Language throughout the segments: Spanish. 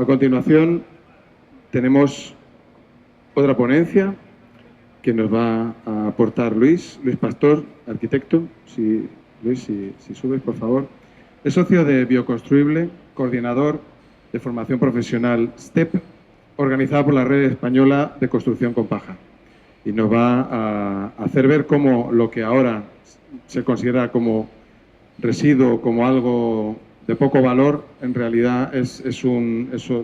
A continuación, tenemos otra ponencia que nos va a aportar Luis Pastor, arquitecto. Luis, si subes, por favor. Es socio de Bioconstruible, coordinador de formación profesional STEP, organizada por la Red Española de Construcción con Paja. Y nos va a hacer ver cómo lo que ahora se considera como residuo, como algo de poco valor, en realidad es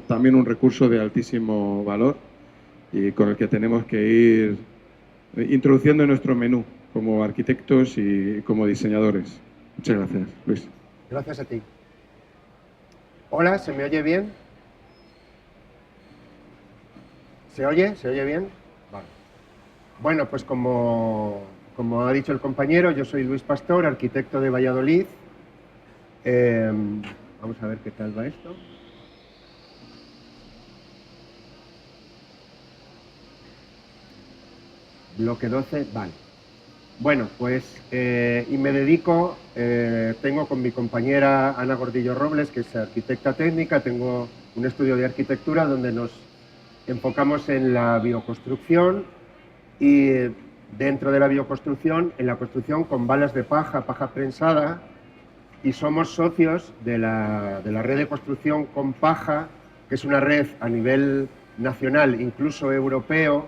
también un recurso de altísimo valor y con el que tenemos que ir introduciendo en nuestro menú como arquitectos y como diseñadores. Muchas gracias, Luis. Gracias a ti. Hola, ¿se me oye bien? ¿Se oye? ¿Se oye bien? Vale. Bueno, pues como ha dicho el compañero, yo soy Luis Pastor, arquitecto de Valladolid. Vamos a ver qué tal va esto. Bloque 12, vale. Bueno, pues, y me dedico, tengo con mi compañera Ana Gordillo Robles, que es arquitecta técnica, tengo un estudio de arquitectura donde nos enfocamos en la bioconstrucción y dentro de la bioconstrucción, en la construcción con balas de paja, paja prensada, y somos socios de la red de construcción con paja, que es una red a nivel nacional, incluso europeo,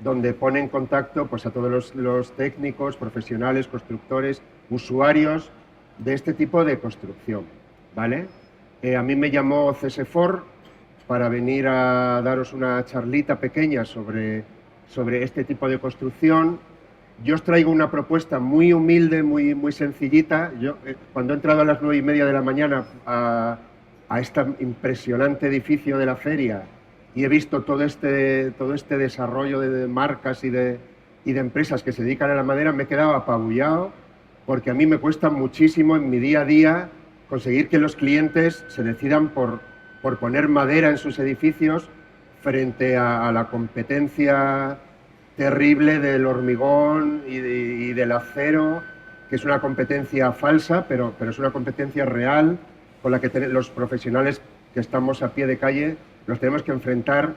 donde pone en contacto pues, a todos los técnicos, profesionales, constructores, usuarios de este tipo de construcción, ¿vale? A mí me llamó CSFOR para venir a daros una charlita pequeña sobre este tipo de construcción. Yo os traigo una propuesta muy humilde, muy sencillita. Yo, cuando he entrado a las 9:30 de la mañana a este impresionante edificio de la feria y he visto todo este desarrollo de marcas y de empresas que se dedican a la madera, me he quedado apabullado, porque a mí me cuesta muchísimo en mi día a día conseguir que los clientes se decidan por poner madera en sus edificios frente a la competencia terrible del hormigón y del acero, que es una competencia falsa, pero es una competencia real con la que los profesionales que estamos a pie de calle los tenemos que enfrentar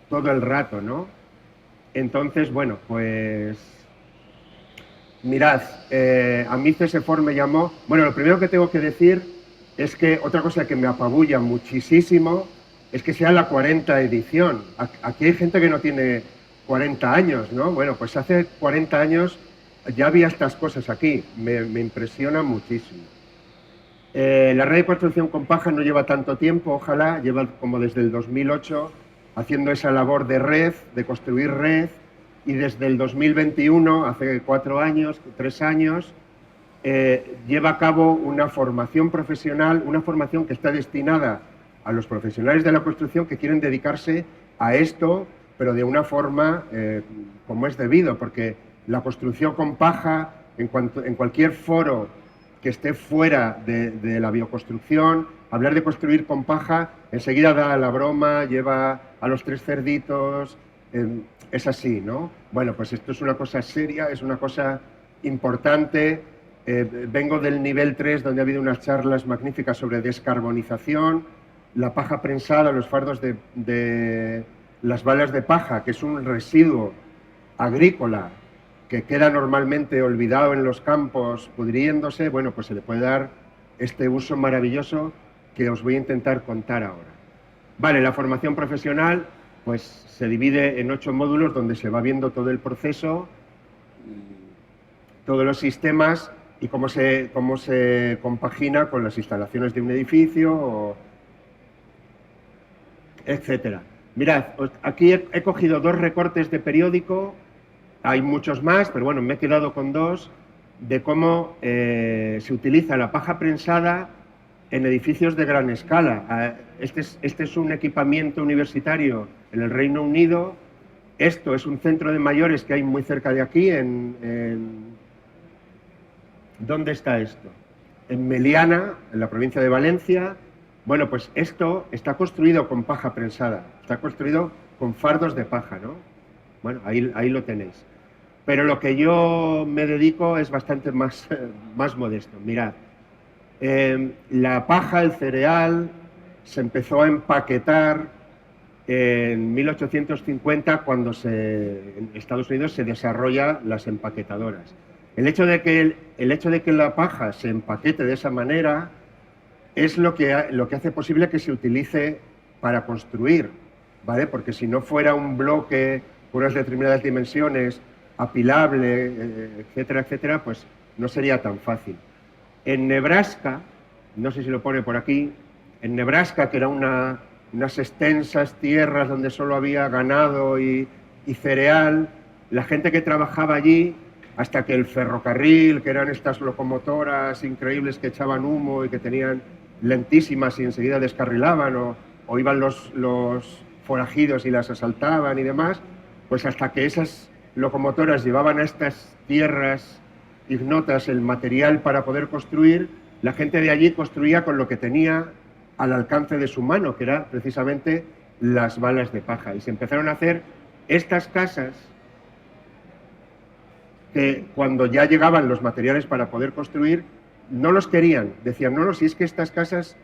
todo el rato, ¿no? Entonces, bueno, pues mirad, a mí CSFOR me llamó. Bueno, lo primero que tengo que decir es que otra cosa que me apabulla muchísimo es que sea la 40 edición. Aquí hay gente que no tiene 40 años, ¿no? Bueno, pues hace 40 años ya había estas cosas aquí. Me impresiona muchísimo. La red de construcción con paja no lleva tanto tiempo, ojalá, lleva como desde el 2008 haciendo esa labor de red, de construir red, y desde el 2021, hace 4 años, 3 años, lleva a cabo una formación profesional, una formación que está destinada a los profesionales de la construcción que quieren dedicarse a esto, pero de una forma como es debido, porque la construcción con paja, en cualquier foro que esté fuera de la bioconstrucción, hablar de construir con paja enseguida da la broma, lleva a los 3 cerditos, es así, ¿no? Bueno, pues esto es una cosa seria, es una cosa importante. Vengo del nivel 3, donde ha habido unas charlas magníficas sobre descarbonización, la paja prensada, los fardos de las balas de paja, que es un residuo agrícola que queda normalmente olvidado en los campos pudriéndose. Bueno, pues se le puede dar este uso maravilloso que os voy a intentar contar ahora. Vale, la formación profesional pues se divide en 8 módulos donde se va viendo todo el proceso, todos los sistemas y cómo se compagina con las instalaciones de un edificio, etcétera. Mirad, aquí he cogido 2 recortes de periódico, hay muchos más, pero bueno, me he quedado con 2, de cómo se utiliza la paja prensada en edificios de gran escala. Este es un equipamiento universitario en el Reino Unido. Esto es un centro de mayores que hay muy cerca de aquí, ¿dónde está esto? En Meliana, en la provincia de Valencia. Bueno, pues esto está construido con paja prensada, está construido con fardos de paja, ¿no? Bueno, ahí lo tenéis. Pero lo que yo me dedico es bastante más modesto. Mirad, la paja, el cereal, se empezó a empaquetar en 1850, cuando en Estados Unidos se desarrolla las empaquetadoras. El hecho de que la paja se empaquete de esa manera es lo que hace posible que se utilice para construir, ¿vale? Porque si no fuera un bloque con unas determinadas dimensiones, apilable, etcétera, etcétera, pues no sería tan fácil. En Nebraska, no sé si lo pone por aquí, en Nebraska, que era unas extensas tierras donde solo había ganado y cereal, la gente que trabajaba allí, hasta que el ferrocarril, que eran estas locomotoras increíbles que echaban humo y que tenían lentísimas y enseguida descarrilaban, o iban los forajidos y las asaltaban y demás, pues hasta que esas locomotoras llevaban a estas tierras ignotas el material para poder construir, la gente de allí construía con lo que tenía al alcance de su mano, que era precisamente las balas de paja. Y se empezaron a hacer estas casas que cuando ya llegaban los materiales para poder construir, no los querían. Decían, no, si es que estas casas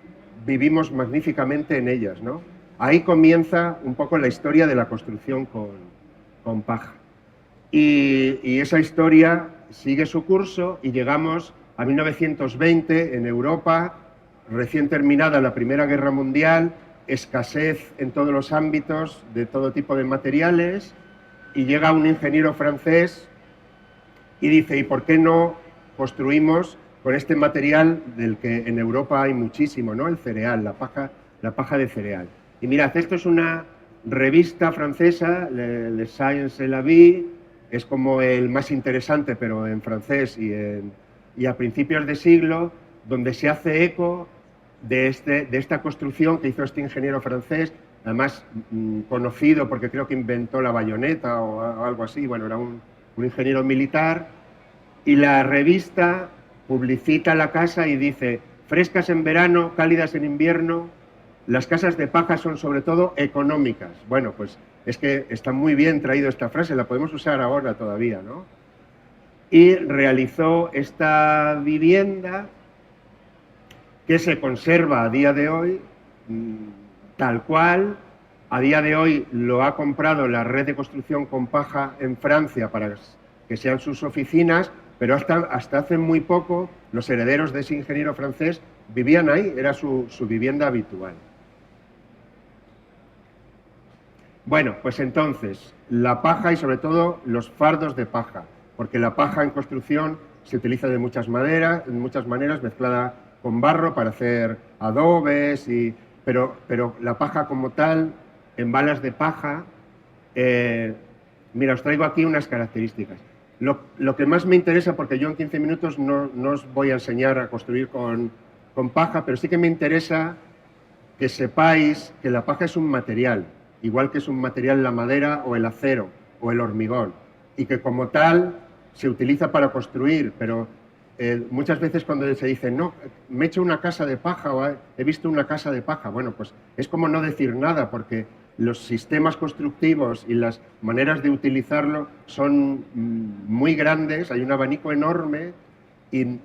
vivimos magníficamente en ellas, ¿no? Ahí comienza un poco la historia de la construcción con paja. Y esa historia sigue su curso y llegamos a 1920 en Europa, recién terminada la Primera Guerra Mundial, escasez en todos los ámbitos de todo tipo de materiales, y llega un ingeniero francés y dice, ¿y por qué no construimos con este material del que en Europa hay muchísimo, ¿no? El cereal, la paja de cereal. Y mirad, esto es una revista francesa, Le Science et la Vie, es como el más interesante, pero en francés y a principios de siglo, donde se hace eco de esta construcción que hizo este ingeniero francés, además conocido porque creo que inventó la bayoneta o algo así, bueno, era un ingeniero militar, y la revista publicita la casa y dice, frescas en verano, cálidas en invierno, las casas de paja son sobre todo económicas. Bueno, pues es que está muy bien traído esta frase, la podemos usar ahora todavía, ¿no? Y realizó esta vivienda que se conserva a día de hoy, tal cual. A día de hoy lo ha comprado la red de construcción con paja en Francia para que sean sus oficinas, pero hasta hace muy poco los herederos de ese ingeniero francés vivían ahí, era su vivienda habitual. Bueno, pues entonces, la paja y sobre todo los fardos de paja, porque la paja en construcción se utiliza de muchas maneras, mezclada con barro para hacer adobes, pero la paja como tal, en balas de paja, mira, os traigo aquí unas características. Lo que más me interesa, porque yo en 15 minutos no os voy a enseñar a construir con paja, pero sí que me interesa que sepáis que la paja es un material, igual que es un material la madera o el acero o el hormigón, y que como tal se utiliza para construir, pero muchas veces cuando se dice, no, me he hecho una casa de paja o he visto una casa de paja, bueno, pues es como no decir nada, porque los sistemas constructivos y las maneras de utilizarlo son muy grandes, hay un abanico enorme y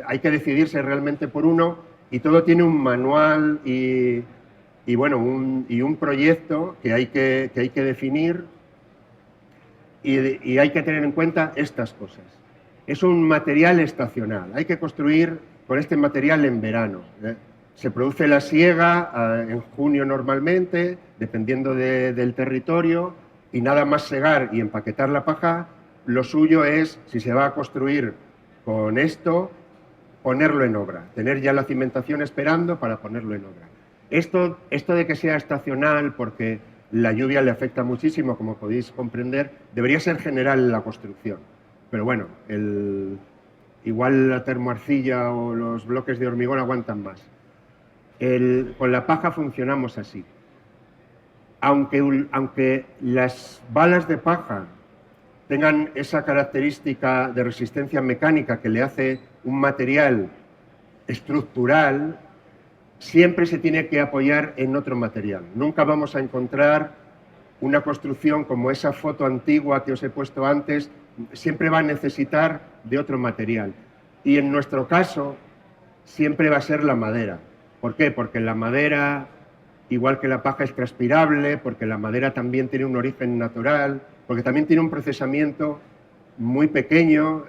hay que decidirse realmente por uno, y todo tiene un manual y bueno, un proyecto que hay que definir y hay que tener en cuenta estas cosas. Es un material estacional, hay que construir con este material en verano. Se produce la siega en junio normalmente, dependiendo del territorio, y nada más segar y empaquetar la paja, lo suyo es, si se va a construir con esto, ponerlo en obra, tener ya la cimentación esperando para ponerlo en obra. Esto de que sea estacional, porque la lluvia le afecta muchísimo, como podéis comprender, debería ser general en la construcción. Pero bueno, igual la termoarcilla o los bloques de hormigón aguantan más. Con la paja funcionamos así. Aunque las balas de paja tengan esa característica de resistencia mecánica que le hace un material estructural, siempre se tiene que apoyar en otro material. Nunca vamos a encontrar una construcción como esa foto antigua que os he puesto antes, siempre va a necesitar de otro material. Y en nuestro caso, siempre va a ser la madera. ¿Por qué? Porque la madera, igual que la paja, es transpirable, porque la madera también tiene un origen natural, porque también tiene un procesamiento muy pequeño,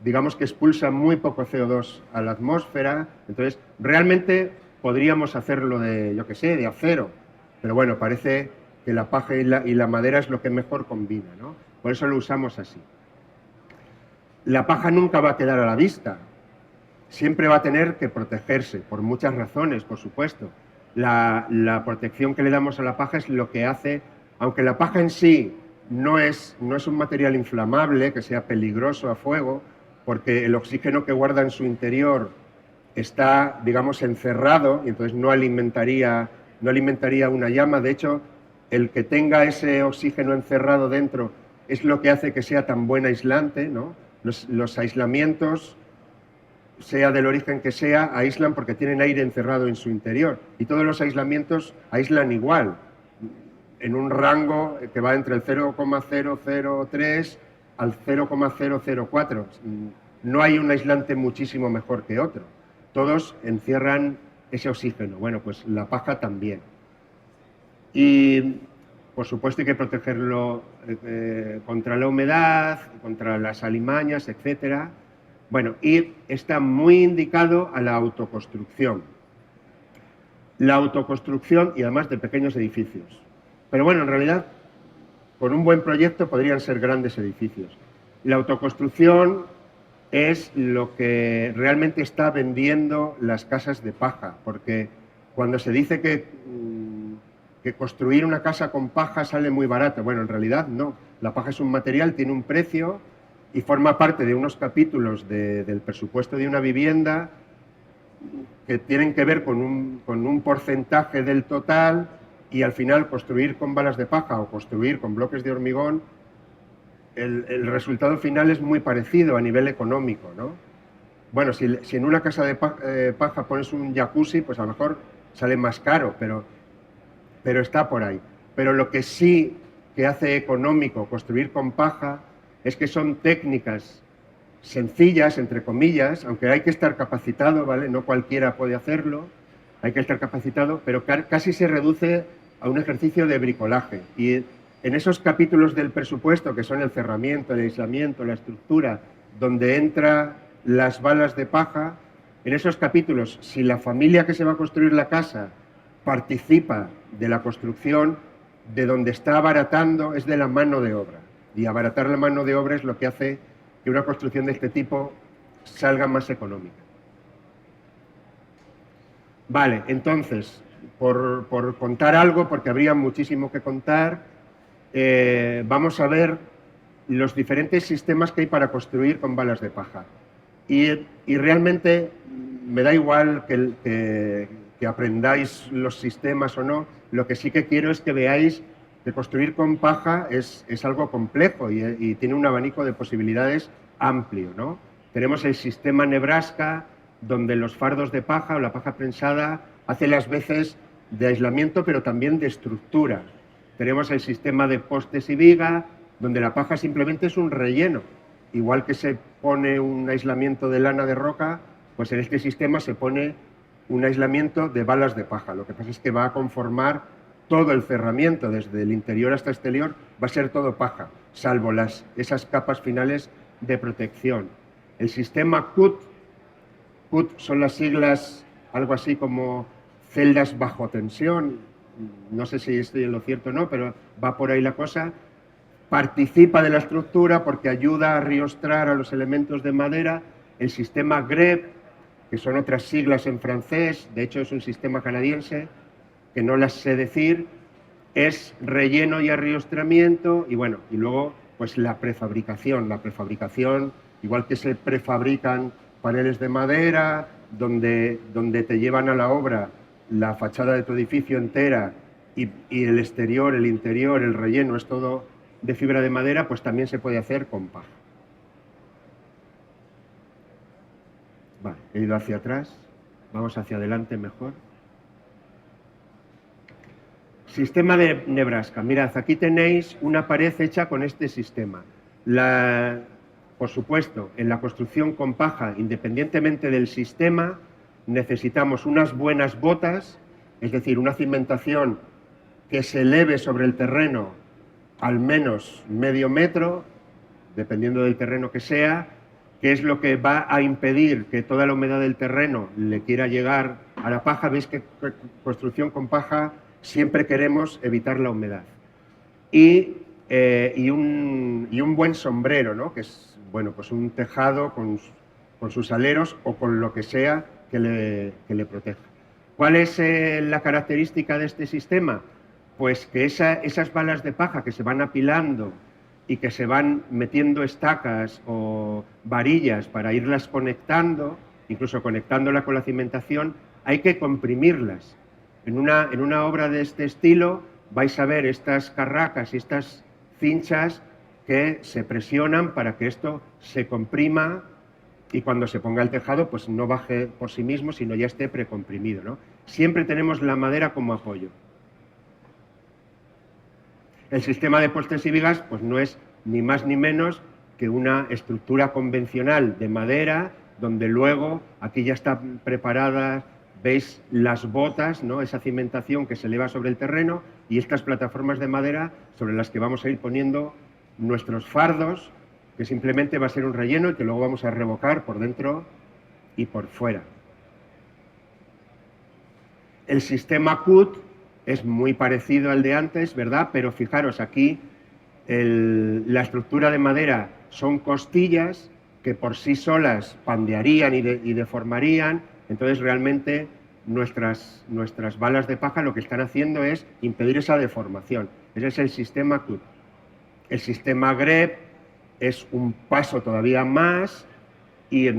digamos que expulsa muy poco CO2 a la atmósfera. Entonces, realmente podríamos hacerlo de, yo qué sé, de acero, pero bueno, parece que la paja y la madera es lo que mejor combina, ¿no? Por eso lo usamos así. La paja nunca va a quedar a la vista, siempre va a tener que protegerse, por muchas razones, por supuesto. La protección que le damos a la paja es lo que hace, aunque la paja en sí no es un material inflamable, que sea peligroso a fuego, porque el oxígeno que guarda en su interior está, digamos, encerrado, y entonces no alimentaría una llama. De hecho, el que tenga ese oxígeno encerrado dentro es lo que hace que sea tan buen aislante, ¿no? Los aislamientos, sea del origen que sea, aíslan porque tienen aire encerrado en su interior. Y todos los aislamientos aíslan igual, en un rango que va entre el 0,003 al 0,004. No hay un aislante muchísimo mejor que otro. Todos encierran ese oxígeno. Bueno, pues la paja también. Y, por supuesto, hay que protegerlo contra la humedad, contra las alimañas, etcétera. Bueno, y está muy indicado a la autoconstrucción. La autoconstrucción y además de pequeños edificios. Pero bueno, en realidad, con un buen proyecto podrían ser grandes edificios. La autoconstrucción es lo que realmente está vendiendo las casas de paja, porque cuando se dice que construir una casa con paja sale muy barato, bueno, en realidad no. La paja es un material, tiene un precio y forma parte de unos capítulos del presupuesto de una vivienda que tienen que ver con un porcentaje del total, y al final construir con balas de paja o construir con bloques de hormigón, el resultado final es muy parecido a nivel económico, ¿no? Bueno, si en una casa de paja pones un jacuzzi, pues a lo mejor sale más caro, pero está por ahí. Pero lo que sí que hace económico construir con paja es que son técnicas sencillas, entre comillas, aunque hay que estar capacitado, ¿vale? No cualquiera puede hacerlo, hay que estar capacitado, pero casi se reduce a un ejercicio de bricolaje. Y en esos capítulos del presupuesto, que son el cerramiento, el aislamiento, la estructura, donde entran las balas de paja, en esos capítulos, si la familia que se va a construir la casa participa de la construcción, de donde está abaratando es de la mano de obra. Y abaratar la mano de obra es lo que hace que una construcción de este tipo salga más económica. Vale, entonces, por contar algo, porque habría muchísimo que contar, vamos a ver los diferentes sistemas que hay para construir con balas de paja. Y realmente me da igual que aprendáis los sistemas o no, lo que sí que quiero es que veáis que construir con paja es algo complejo y tiene un abanico de posibilidades amplio, ¿no? Tenemos el sistema Nebraska, donde los fardos de paja o la paja prensada hace las veces de aislamiento, pero también de estructura. Tenemos el sistema de postes y viga, donde la paja simplemente es un relleno. Igual que se pone un aislamiento de lana de roca, pues en este sistema se pone un aislamiento de balas de paja. Lo que pasa es que va a conformar todo el cerramiento, desde el interior hasta el exterior, va a ser todo paja, salvo esas capas finales de protección. El sistema CUT son las siglas, algo así como celdas bajo tensión, no sé si estoy en lo cierto o no, pero va por ahí la cosa. Participa de la estructura porque ayuda a riostrar a los elementos de madera. El sistema GREB, que son otras siglas en francés, de hecho es un sistema canadiense, que no las sé decir, es relleno y arriostramiento, y bueno, y luego pues la prefabricación, igual que se prefabrican paneles de madera, donde te llevan a la obra la fachada de tu edificio entera y el exterior, el interior, el relleno es todo de fibra de madera, pues también se puede hacer con paja. Vale, he ido hacia atrás, vamos hacia adelante mejor. Sistema de Nebraska. Mirad, aquí tenéis una pared hecha con este sistema. Por supuesto, en la construcción con paja, independientemente del sistema, necesitamos unas buenas botas, es decir, una cimentación que se eleve sobre el terreno al menos medio metro, dependiendo del terreno que sea, que es lo que va a impedir que toda la humedad del terreno le quiera llegar a la paja. Veis que construcción con paja siempre queremos evitar la humedad. Y un buen sombrero, ¿no? Que es, bueno, pues un tejado con sus aleros o con lo que sea que le proteja. ¿Cuál es la característica de este sistema? Pues que esas balas de paja que se van apilando y que se van metiendo estacas o varillas para irlas conectando, incluso conectándola con la cimentación, hay que comprimirlas. En una obra de este estilo vais a ver estas carracas y estas cinchas que se presionan para que esto se comprima y cuando se ponga el tejado pues no baje por sí mismo, sino ya esté precomprimido, ¿no? Siempre tenemos la madera como apoyo. El sistema de postes y vigas pues no es ni más ni menos que una estructura convencional de madera, donde luego aquí ya están preparadas, veis las botas, ¿no? Esa cimentación que se eleva sobre el terreno y estas plataformas de madera sobre las que vamos a ir poniendo nuestros fardos, que simplemente va a ser un relleno y que luego vamos a revocar por dentro y por fuera. El sistema CUT es muy parecido al de antes, ¿verdad? Pero fijaros, aquí la estructura de madera son costillas que por sí solas pandearían y deformarían, entonces realmente nuestras balas de paja lo que están haciendo es impedir esa deformación. Ese es el sistema CUT. El sistema GREP es un paso todavía más y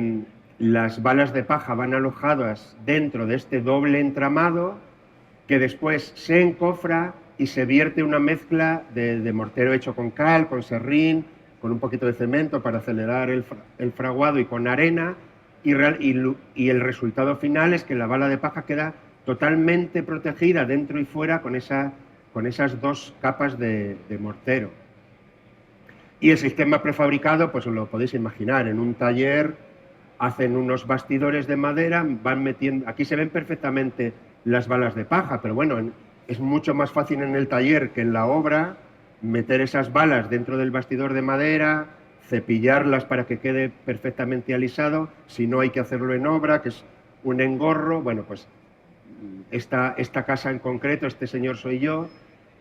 las balas de paja van alojadas dentro de este doble entramado que después se encofra y se vierte una mezcla de mortero hecho con cal, con serrín, con un poquito de cemento para acelerar el fraguado y con arena, y el resultado final es que la bala de paja queda totalmente protegida dentro y fuera con esas dos capas de mortero. Y el sistema prefabricado, pues os lo podéis imaginar, en un taller hacen unos bastidores de madera, van metiendo, aquí se ven perfectamente las balas de paja, pero bueno, es mucho más fácil en el taller que en la obra meter esas balas dentro del bastidor de madera, cepillarlas para que quede perfectamente alisado, si no hay que hacerlo en obra, que es un engorro. Bueno, pues esta casa en concreto, este señor soy yo,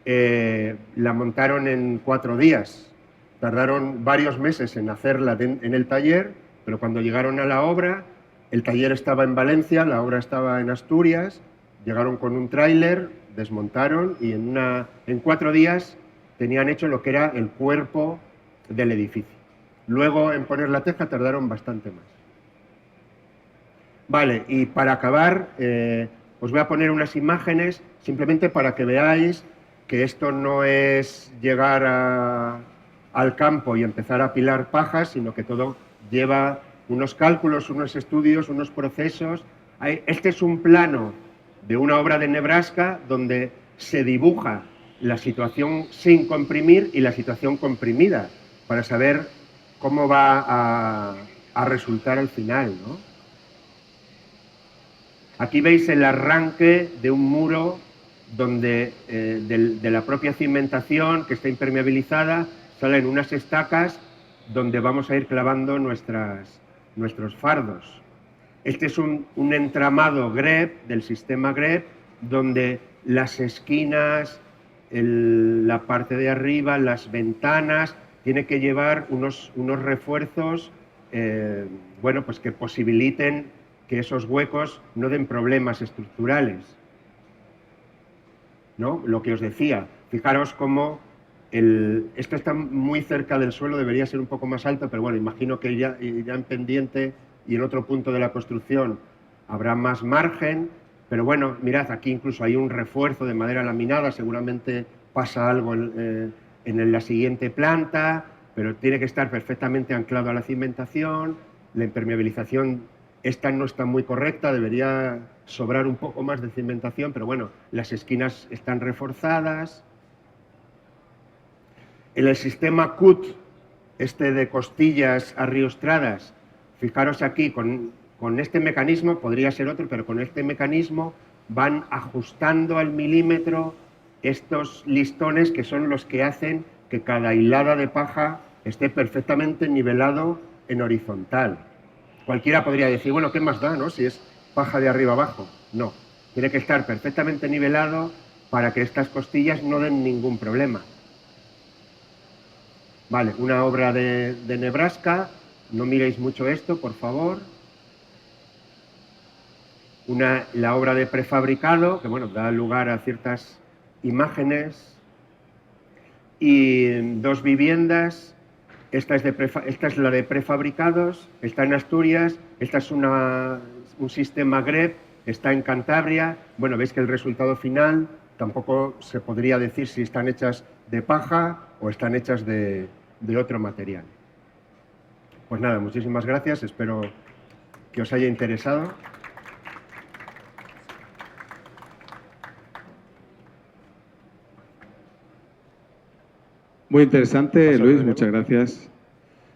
la montaron en 4 días, tardaron varios meses en hacerla en el taller, pero cuando llegaron a la obra, el taller estaba en Valencia, la obra estaba en Asturias, llegaron con un tráiler, desmontaron y en 4 días tenían hecho lo que era el cuerpo del edificio. Luego en poner la teja tardaron bastante más. Vale, y para acabar os voy a poner unas imágenes simplemente para que veáis que esto no es llegar al campo y empezar a apilar pajas, sino que todo lleva unos cálculos, unos estudios, unos procesos. Este es un plano de una obra de Nebraska donde se dibuja la situación sin comprimir y la situación comprimida para saber cómo va a resultar al final, ¿no? Aquí veis el arranque de un muro donde de la propia cimentación que está impermeabilizada salen unas estacas donde vamos a ir clavando nuestros fardos. Este es un entramado GREP, del sistema GREP, donde las esquinas, la parte de arriba, las ventanas, tiene que llevar unos refuerzos bueno, pues que posibiliten que esos huecos no den problemas estructurales, ¿no? Lo que os decía, fijaros cómo esto está muy cerca del suelo, debería ser un poco más alto, pero bueno, imagino que ya en pendiente y en otro punto de la construcción habrá más margen, pero bueno, mirad, aquí incluso hay un refuerzo de madera laminada, seguramente pasa algo en la siguiente planta, pero tiene que estar perfectamente anclado a la cimentación, la impermeabilización esta no está muy correcta, debería sobrar un poco más de cimentación, pero bueno, las esquinas están reforzadas. En el sistema CUT, este de costillas arriostradas, fijaros aquí con Con este mecanismo, podría ser otro, pero con este mecanismo van ajustando al milímetro estos listones que son los que hacen que cada hilada de paja esté perfectamente nivelado en horizontal. Cualquiera podría decir, bueno, ¿qué más da, no? Si es paja de arriba abajo. No, tiene que estar perfectamente nivelado para que estas costillas no den ningún problema. Vale, una obra de Nebraska, no miréis mucho esto, por favor. La obra de prefabricado, que bueno, da lugar a ciertas imágenes. Y 2 viviendas, esta es la de prefabricados, está en Asturias, esta es un sistema GREP, está en Cantabria. Bueno, veis que el resultado final tampoco se podría decir si están hechas de paja o están hechas de otro material. Pues nada, muchísimas gracias, espero que os haya interesado. Muy interesante, Luis, muchas gracias.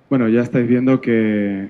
Bueno, ya estáis viendo que